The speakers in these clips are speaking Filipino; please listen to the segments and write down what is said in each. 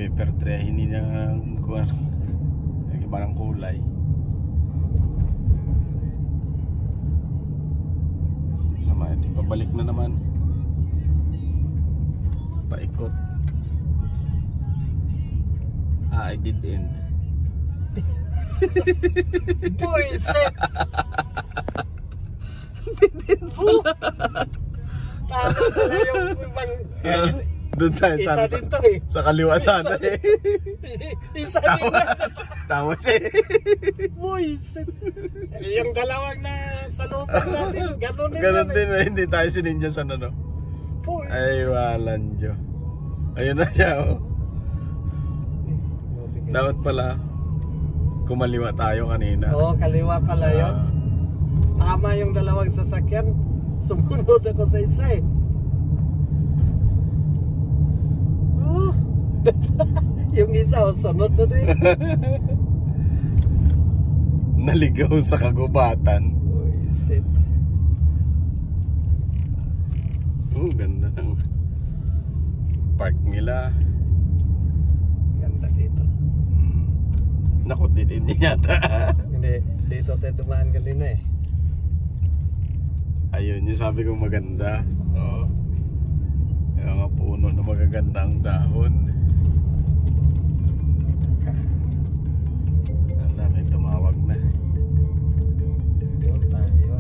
paper tray, hindi niya kuha ng ibarang kulay. Sama, ito pabalik na naman. Paikot. I did end. Buisit! Did pala. Tama pala yung ibang... Doon tayo Isa din to eh. sa kaliwa sana eh. Isa din na. Tama siya eh. Buisit! Yung dalawang na sa lupang natin, gano'n din. Ganon din eh. Hindi tayo sininja sa ano. Buisit! Ay, walan Diyo. Ayun na siya oh. Dapat pala kumaliwa tayo kanina. Oo, kaliwa pala yun. Tama yung dalawang sasakyan. Sumunod ako sa isa eh. Oh. Yung isa, sunod na din. Naligaw sa kagubatan. Buisit. Ganda ng park nila. Ganda dito. Naku, hindi yata. Hindi, dito tayo dumaan kanina eh. Ayun yung sabi ko maganda. Oo. Kaya nga puno na magaganda ang dahon. Ang dami tumawag na. Dito tayo.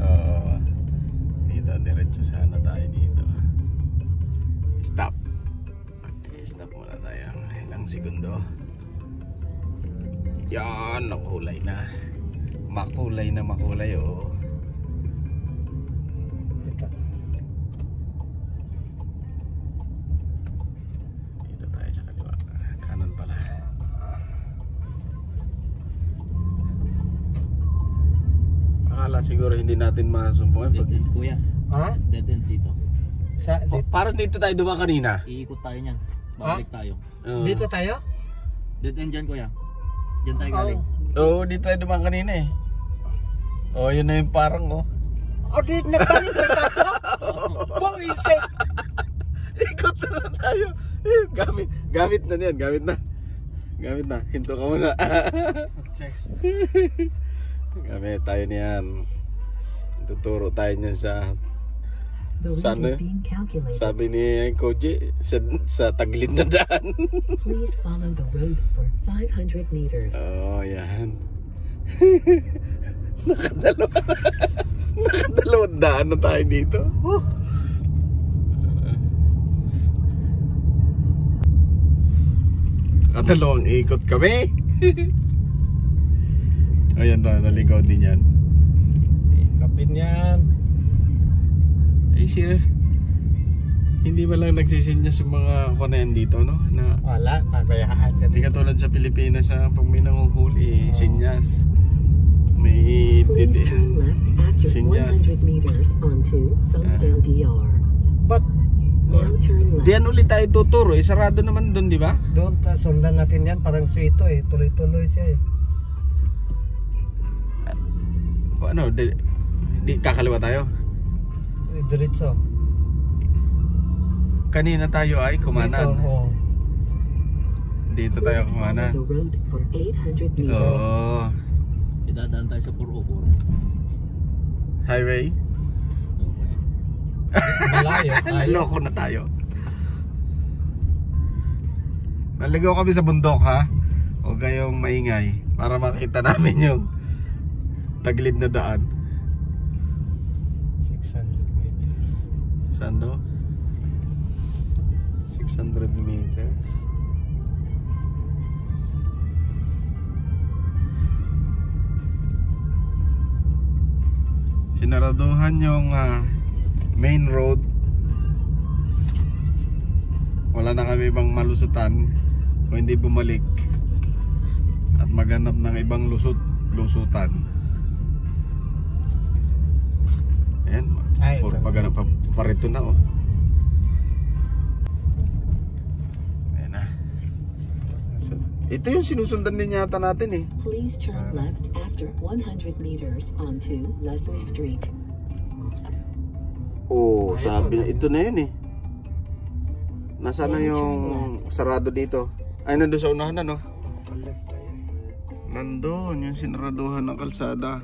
Dito, diretso sana tayo dito. Stop. Okay, stop muna tayo. Ilang segundo. Yan, nakulay na. Makulay na makulay oh. Dito. Dito tayo sa kaliwa. Kanan pala. Akala siguro hindi natin masumpungan pag... Dead end kuya. Ha? Dead end dito. Sa, Parang dito tayo dumaan kanina. Iikot tayo niyan. Babalik tayo. dito tayo? Dead end dyan kuya. Diyan tayo galing. Oo, dito tayo dumaan kanina eh. Oh, yun na yung parang oh. Oh, dito nagbalik na tayo? Buisit! Ikot na tayo. Gamit na yan, gamit na. Gamit na, hinto ka muna. Checks. Gamit tayo niyan. Tuturo tayo niyan sa sana. Sabi ni Koji, sa tagilid na daan. Please follow the road for 500 meters. Oh, yan. Nakadalawang daan na tayo dito. Nakadalawang ikot kami. Ayan na, naligaw din yan. Kapin yan. Ay sir, hindi ba lang nagsisinyas yung mga kunayan dito no? Na, Wala, pabayaan ka hindi din. katulad sa Pilipinas sa pag may nanguhuli, sinyas. May Please turn left after Sinyas. 100 meters onto Sundown DR. But, Now turn left. Diyan ulit tayo tuturo, sarado naman doon, di ba? doon sundan natin yan, parang sweeto eh. Tuloy-tuloy siya eh. Ano, di kakaliwa tayo. Diretso. Kanina tayo ay kumanan. Dito, oh. Dito tayo Follow kumanan. the road for 800 meters. Oo. Idadaan tayo sa 404. Highway. Okay. Malayo. Loko na tayo. Naligaw kami sa bundok ha. Huwag kayong maingay para makita namin yung tagilid na daan. 600 meters. Saan do? 600 meters. Sinaraduhan yung main road. Wala na kami ibang malusutan kung hindi bumalik at maghanap ng ibang lusutan. Ayan, Ay, puro paghanap pa rito na oh. Ayan na. So, ito yung sinusundan din yata natin eh. Please turn left after 100 meters onto Leslie Street. Oo, sabi na ito na yun eh. Nasaan na yung sarado dito? Ay, nandun sa unahan na, no? Pa-left tayo. Nandun, yung sinaraduhan ng kalsada.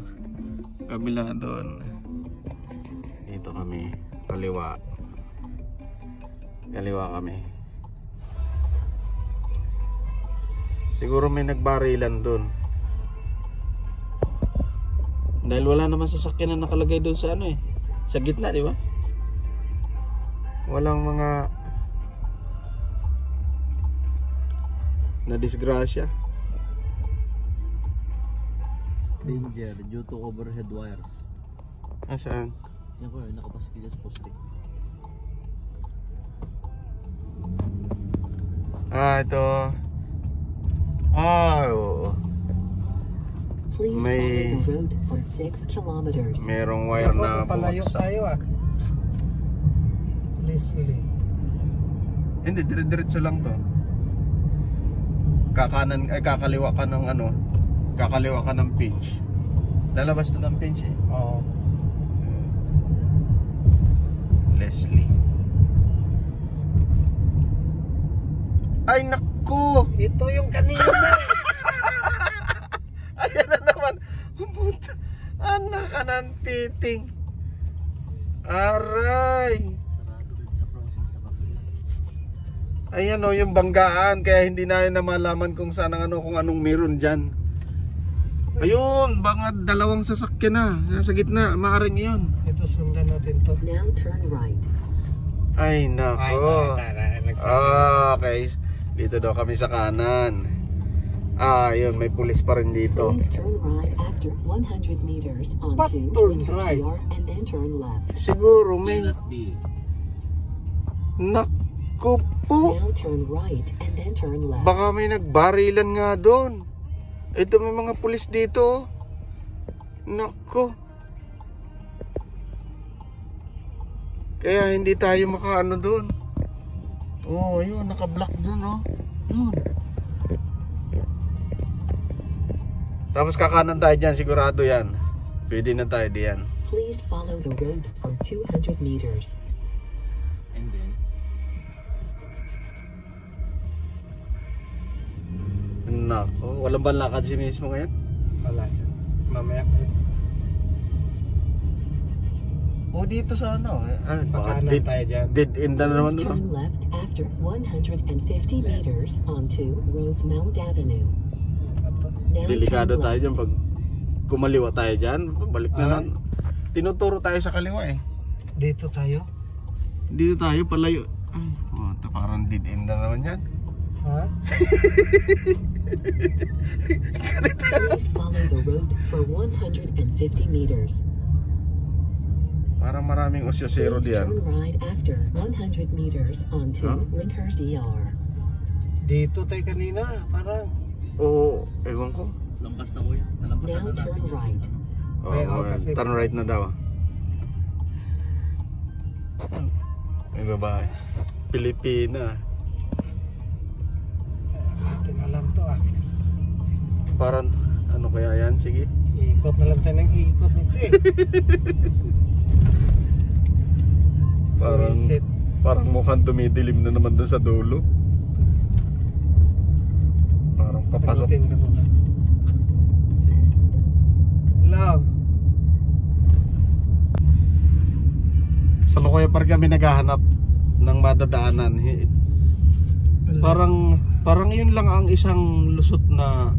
Kabila doon. Dito kami, kaliwa. Kaliwa kami. Siguro may nagbarilan doon. Dahil wala naman sasakyan na nakalagay doon sa ano eh. Sa gitna, di ba? Walang mga na disgrasya. Danger due to overhead wires. Saan? Yan ko, nakapaskil sa poste. Ito. Oo. Please May- follow the road for 6 kilometers. Merong wire na Palayo bumagsak. tayo ah. Leslie. Hindi, dire-diretso lang to. Kakanan, ay kakaliwa ka ng ano, kakaliwa ka ng pinch. Lalabas to ng pinch eh. Oo. Leslie. Ay naku! Ito yung kanina. Ayan na naman. Pumunta. Anak ka ng titing. Aray. Sarado rin sa crossing sa bakila. Ayan o, yung banggaan. Kaya hindi na malaman kung saan ang ano, kung anong meron dyan. Ayun, baka dalawang sasakyan na. Nasa gitna, maaaring yun. Ito sundan natin to. Now turn right. Ay nako. Okay. Dito daw kami sa kanan. Yun, may pulis pa rin dito. Please turn right after 100 meters But onto turn Winters right. DR and then turn left. Siguro may May not be. naku po. Now turn right and then turn left. Baka may nagbarilan nga doon. Ito may mga pulis dito. Naku. Kaya hindi tayo makaano doon. Oh, ayun, naka-block doon, oh. Yun. Tapos kakanan tayo dyan, sigurado yan. Pwede na tayo diyan. Please follow the road for 200 meters. And then, Nako, walang banlakad si mismo ngayon. Wala. Mamaya tayo. Oh, dito sa ano. Pakanan tayo dyan. Dead end na naman Please doon. turn left after 150 meters onto Rosemount Avenue. Now Delikado turn tayo left. dyan pag kumaliwa tayo dyan. Balik na lang. Tinuturo tayo sa kaliwa eh. Dito tayo. Dito tayo palayo. Ay, ito parang dead end na naman yan. Ha? Please follow the road for 150 meters. Parang maraming osyosero Please diyan. turn right after 100 meters onto Huh? Winters DR. Dito tayo kanina. Parang. Oo, ewan ko. lampas na ko yan. Nalampasan Now na natin turn yan. right. Ay, kasi- Turn right na daw. May babae. Pilipina. Ating alam to ah. Parang ano kaya yan? Sige. Ikot na lang tayo ng ikot nito eh. Parang Reset. parang mukhang dumidilim na naman doon sa dulo. Parang papasok. Sagutin ka muna. Hello. Sa Lokoya Park kami naghahanap ng madadaanan. Parang yun lang ang isang lusot na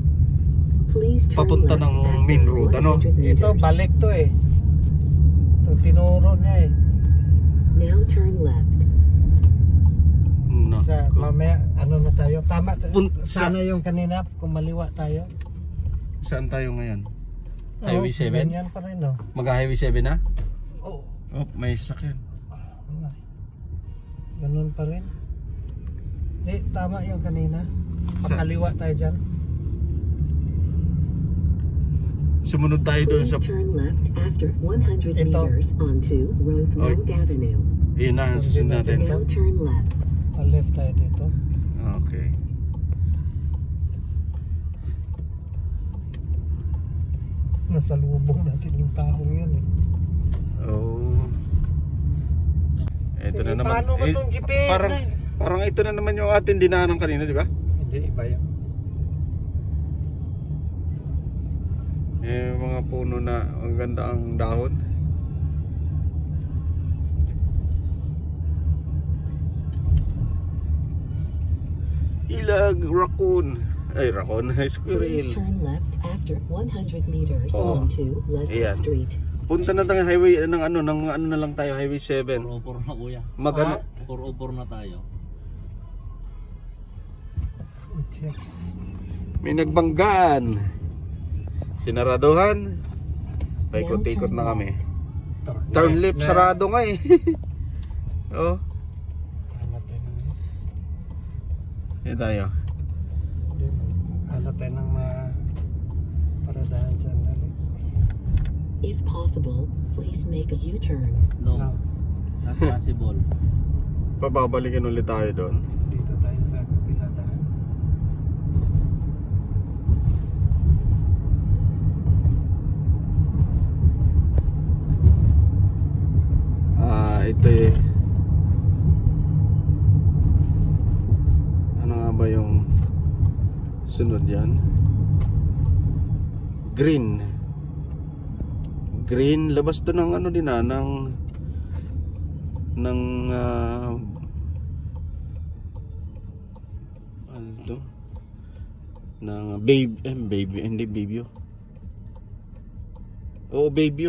Please turn papunta left ng after main road, ano? 100 meters. Ito balik to eh. Itong tinuro niya eh. Now turn left. no. Sa mamaya ano na tayo. Tama. Sa- Sana yung kanina kung maliwa tayo. Saan tayo ngayon? Highway 7? Ganyan pa rin oh. Mag-highway 7 na? Oh. Oh, may sakyan. Ganun pa rin. Di, tama yung kanina. Sa- Pakaliwa tayo dyan. Sumunod tayo doon Please sa... turn left after 100 Ito. meters onto Rosemount Avenue. Yun na, susunod natin. Now turn left. Pa-left tayo dito. Okay. Nasa lubong natin yung taong yun eh. Oh. Ito na naman. Paano ba tong GPS parang, na yun? parang ito na naman yung ating dinaanan kanina, di ba? Hindi, iba yun. Mga puno na ang ganda ang dahon. Ilag raccoon. Ay, raccoon. Please Squirrel. turn left after 100 meters Oh. onto Leslie Ayan. Street. Punta na tayo highway ng ano na lang tayo, highway 7. 404 na kuya. Mag ano, 404 na tayo. Checks. may nagbanggaan. Sinaraduhan. Paikot-ikot na kami. Turn left, sarado nga eh. Oh, Hanap tayo ng yun tayo. hanap tayo ng mga paradahan sa nalit. If possible, please make a U-turn. No, No, not possible. Pababalikin ulit tayo doon. dito tayo sa kapiladahan. Ito eh. Ano nga ba yung sunod yan? Green. Green, labas to ng ano din ng ano to? Ng baby, hindi baby. Oh, baby.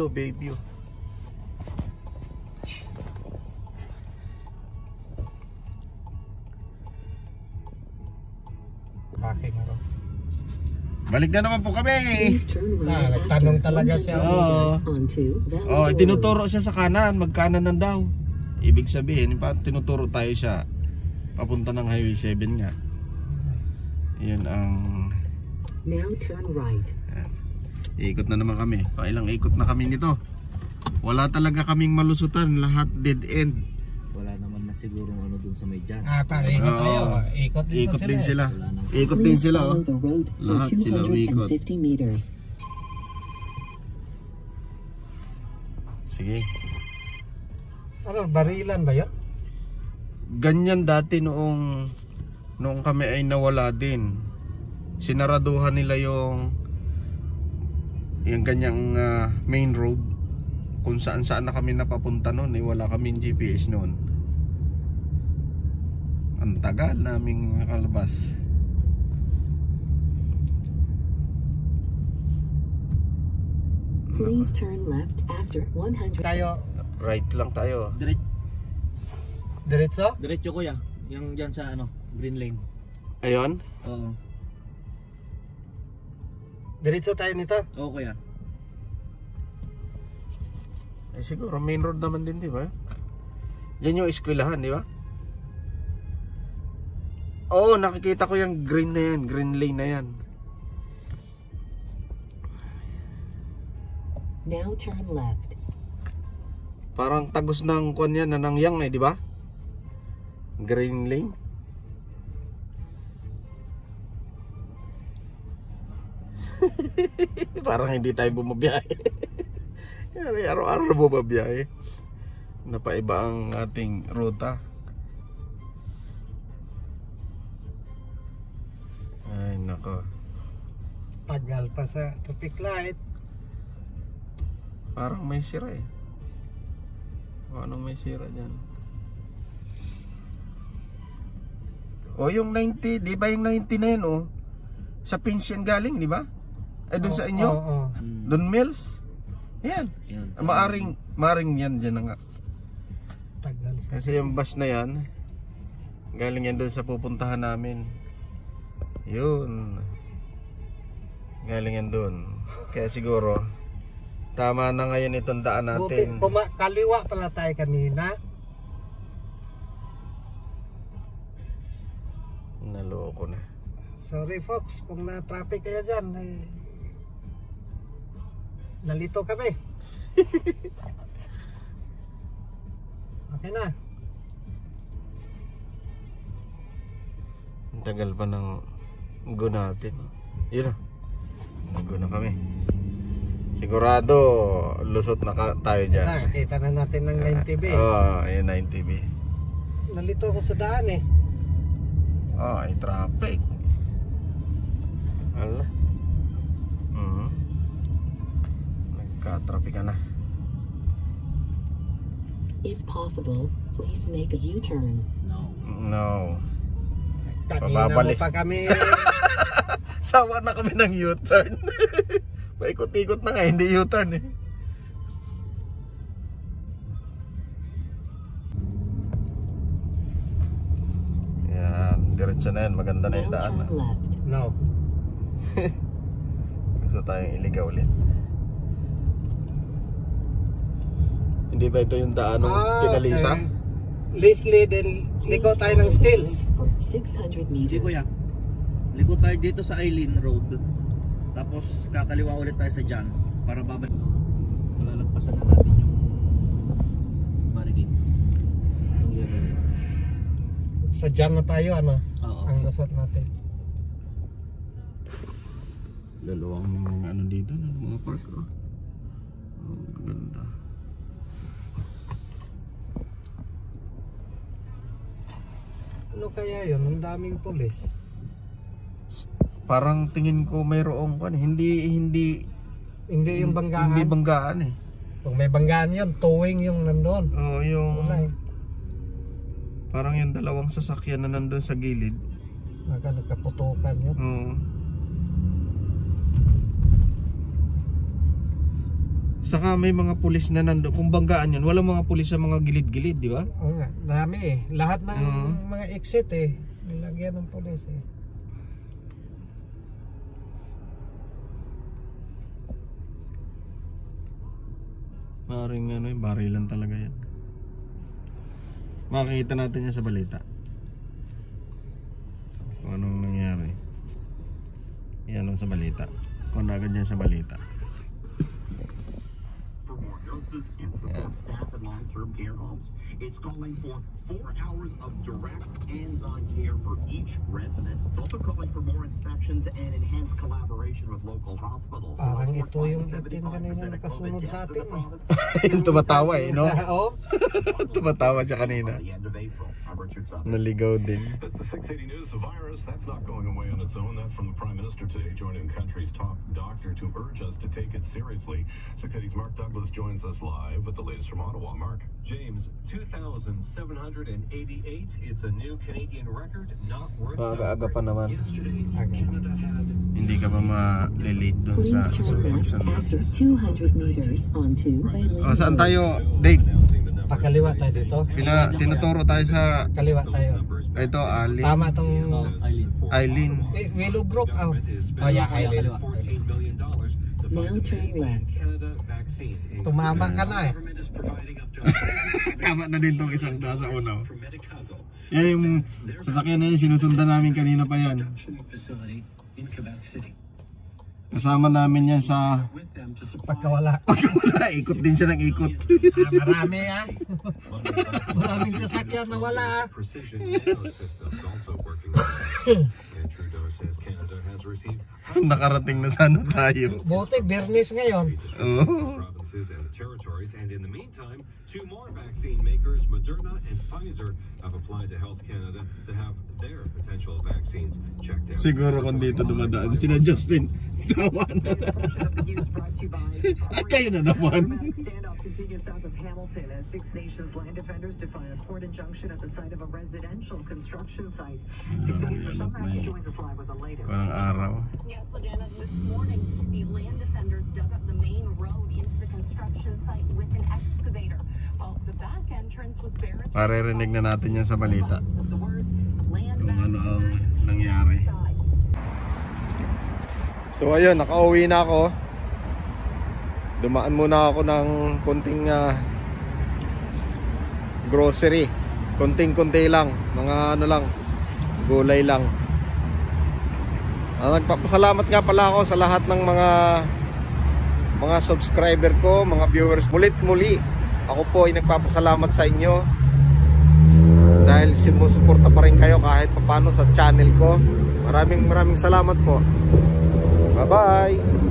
Bakit nga ro? Balik na naman po kami. Please turn right nagtanong after talaga 100 siya. meters onto Valley Oh, Road. tinuturo siya sa kanan, magkanan na daw. Ibig sabihin, tinuturo tayo siya papunta ng Highway 7 nga. Yun ang Now turn right. ikot na naman kami. Pailang ikot na kami nito. Wala talaga kaming malusutan, lahat dead end. Wala naman na sigurong ano dun sa may dyan. Paikot tayo. Ikot dito Ikot din sila. Wala nang Ikot din Please sila follow oh. the road for Lahat sila umiikot. 250 meters. Sige. Ano, barilan ba yan? Ganyan dati noong kami ay nawala din. Sinaraduhan nila yung ganyang main road kung saan na kami napapunta noon eh, wala kaming GPS noon. Ang tagal naming nakalabas. Please turn left after 100. Tayo, Right lang tayo. diretso? Diretso kuya. Yung dyan sa ano, green lane. Ayun. Oo. Diretso tayo nito? Oo kuya. Eh, siguro main road naman din, di ba? Diyan yung eskwelahan, di ba? Oo, nakikita ko yung green na yan, green lane na yan. Now turn left. Parang tagos ng kwan yan na nangyang eh, di ba? Green lane. Parang hindi tayo bumabiyahe. Araw-araw bumabiyahe. Napaiba ang ating ruta. Ay nako. Tagal pa sa traffic light. Parang may sira eh. O anong may sira dyan? O yung 90, di ba yung 90 na yun oh? Sa Pinsyan galing, di ba? Ay dun sa inyo? Oo. Don Mills? Yan. Yan. Maring yan dyan na nga. Tagal sa Kasi yung bus na yan, galing yan dun sa pupuntahan namin. Yun. Galing yan dun. Kaya siguro, tama na ngayon itong daan buti, natin. kaliwa pala tayo kanina. Naloko na. Sorry folks, kung na-traffic kayo dyan, nalito kami. Okay na. Ang tagal pa ng go natin. Yun na. Go na kami. Sigurado, lusot na tayo dyan. Kita na natin ng 90B. Oo, ayun 90B. Nalito ko sa daan eh. Ay, traffic. Hala. Nagka-traffic na. If possible, please make a U-turn. No. Kanina mo Pababalik. pa kami. Sawa na kami ng U-turn. Paikot-ikot na nga, hindi U-turn eh. Yan, diretso na yan. Maganda na yung Now daan. turn left. No. Gusto tayong iligaw ulit. Hindi ba ito yung daan ng Tinalisa? okay. Leslie, then liko tayo ng Stills. For 600 Hindi meters. kuya. Liko tayo dito sa Eileen Road. Tapos kakaliwa ulit tayo sa Jan para babalik. Lalagpasan na natin yung barricade. Yung yellow. Sa jam na tayo, ano? Oo. Ang lasat natin. Dalawang mga ano dito, mga park. Oh, ganda. Ano kaya yun? Ang daming pulis. Parang tingin ko mayroong hindi Hindi yung banggaan. Hindi banggaan eh. Kung may banggaan yun, towing yung nandun. Oo, yung Wala eh. parang yung dalawang sasakyan na nandun sa gilid. Nagkaputukan yun. Oo. Saka may mga pulis na nandun. Kung banggaan yun, walang mga pulis sa mga gilid-gilid, di ba? Oo nga, dami eh. Lahat ng Oo. mga exit eh. Nilagyan ng pulis eh. Maring ano yung barilan talaga yan. Makikita natin yan sa balita. Kung anong nangyari. Yan ang sa balita. Kung agad yan sa balita. For more nurses and support staff in long-term care homes. It's calling for 4 hours of direct hands-on care for each resident. It's also calling for more inspections and enhanced collaboration with local hospitals. Parang ito yung itim kanina nakasunod sa atin eh. Yung tumatawa eh, no? Oo. Tumatawa siya kanina. By the end of April, I'm Richard Sutton. Naligaw din. But the 680 News, the virus, that's not going away on its own. That's from the Prime Minister today, joining the country's top doctor to urge us to take it seriously. 680's Mark Douglas joins us live with the latest from Ottawa. Mark. James, 2,788. It's a new Canadian record, not worth Maaga-aga pa naman. Yesterday, Canada had Hindi ka pa ma-late dun Please sa turn left exam. after 200 meters onto Eileen Oh, saan Road. tayo, Dave? Pakaliwa tayo dito. Tinuturo tayo sa Kaliwa tayo. ito, Ali. Tama tong Eileen. Eileen. Willowbrook. Oh, oh yeah, Eileen. $14 million. The Now turn left. Canada vaccine. Tumama ka na eh. Government is providing up to Tama na din tong isang sa unaw. for Medicago Yan yung sasakyan na yun, sinusundan namin kanina pa yan. production facility in Quebec City. Kasama namin yan sa With them to supply Pagkawala. wala, ikot din siya ng ikot. Marami ah. Maraming sasakyan na wala ah. Precision nanosystems also working with us. And Trudeau says Canada has received Nakarating na sana tayo. Buti, Bernis ngayon. Oh. provinces and the territories. And in the meantime, 2 more vaccine makers, Moderna and Pfizer, have applied to Health Canada to have their potential vaccines checked out. Siguro kung dito dumadaan sila Justin. Tawa na. Kayo na naman. Standoff continues south of Hamilton as Six Nations land defenders defy a court injunction at the site of a residential construction site. Joins us live with the latest. Parang araw. Yes, Lagana, this morning, the land defenders dug up the main road into the construction site with an excavator. While the back entrance was barricaded. Paririnig na natin yan sa balita. The words land Kung ano ang nangyari. So ayun, nakauwi na ako. Dumaan muna ako ng konting grocery. Konting-konti lang, mga ano lang, gulay lang. Nagpapasalamat nga pala ako sa lahat ng mga subscriber ko, mga viewers. Mulit-muli, ako po ay nagpapasalamat sa inyo dahil sumusuporta pa rin kayo kahit paano sa channel ko. Maraming salamat po. Bye-bye.